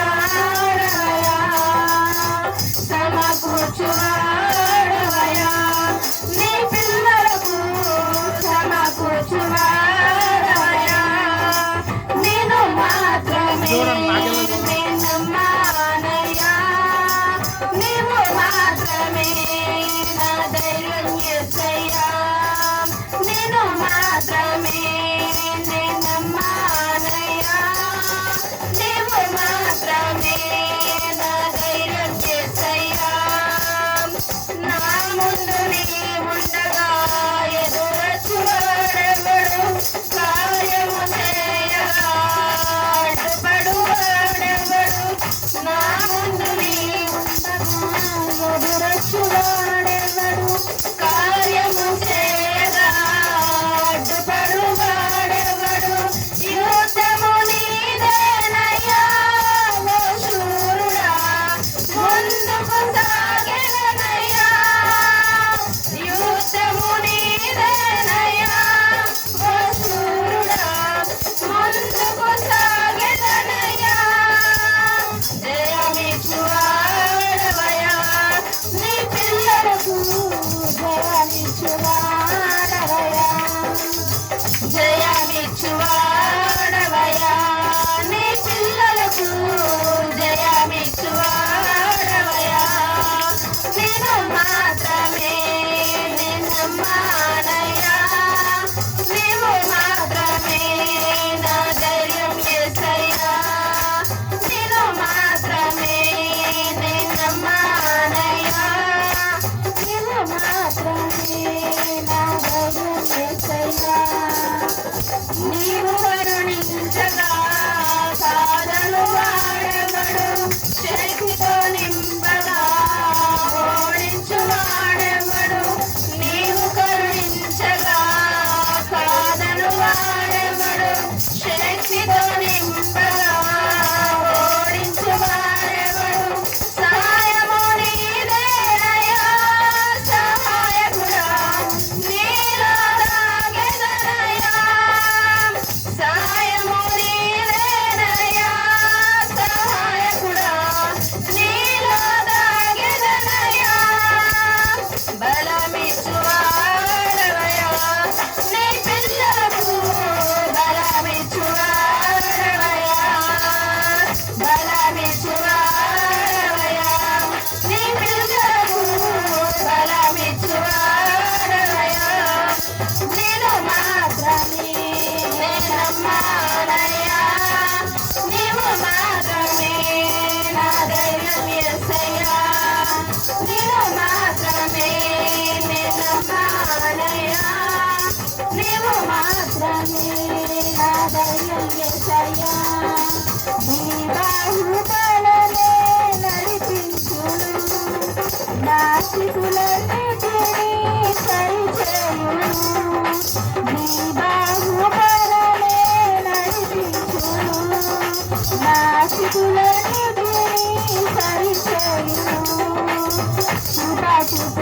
సమకూర్చువాడవయా సమకూర్చువాడవయా నీ పిల్లలకు సమకూర్చువాడవయా నేను మాత్రమే నమ్మానయ్యా నీవు మాత్రమే నా ధైర్యం యేసయ్యా నేను మాత్రమే నమ్మానయ్యా నీవు మాత్రమే నా ధైర్యం యేసయ్యా నా ముందు నీ ఉండగా ఎదురొచ్చువాడెవడు కార్యము చేయగా అడ్డుపడువాడెవడు నా ముందు నీ ఉండగా ఎదురొచ్చువాడెవడు కార్యము చేయగా అడ్డుపడువాడెవడు యుద్ధము నీదేనయ్యా ఓ శూరుడా ముందుకు సాగెదనయ్యా యుద్ధము నీదేనయ్యా ఓ శూరుడా ముందుకు సాగెదనయ్యా జయమిచ్చువాడవయ్యా నీ పిల్లలకు జయమిచ్చువాడవయ్యా జయమిచ్చువాడవయ్యా నీ పిల్లలకు జయమిచ్చువాడవయ్యా నేను మాత్రమే నమ్మానయ్యా నీవు మాత్రమే నా ధైర్యం యేసయ్యా నేను మాత్రమే నమ్మానయ్యా నీవు మాత్రమే నా ధైర్యం యేసయ్యా నీవు కరుణించగా సాధను వాడెవడు శక్తితో నింపగా ఓడించువాడెవడు నీవు కరుణించగా సాధను వాడెవడు శక్తితో నింపగా ఓడించువాడెవడు సహాయము నీదేనయ్యా సహాయకుడా నీలో దాగెదనయ్యా సహాయము నీదేనయ్యా సహాయకుడా నీలో దాగెదనయ్యా బలమిచ్చువాడవయ్యా నీ పిల్లలకు బలమిచ్చువాడవయ్యా బలమిచ్చువాడవయ్యా నీ పిల్లలకు బలమిచ్చువాడవయ్యా నేను మాత్రమే నమ్మానయ్యా నీవు మాత్రమే నా ధైర్యం యేసయ్యా నీవు మాత్రమే నమ్మానయ్యా నీవు మాత్రమే నా ధైర్యం యేసయ్యా నీ బాహుబలమే నడిపించును నా స్థితులన్నిటినీ సరిచేయును నీ బాహుబలమే నడిపించును నా స్థితులన్నిటినీ సరిచేయును కృప చూపు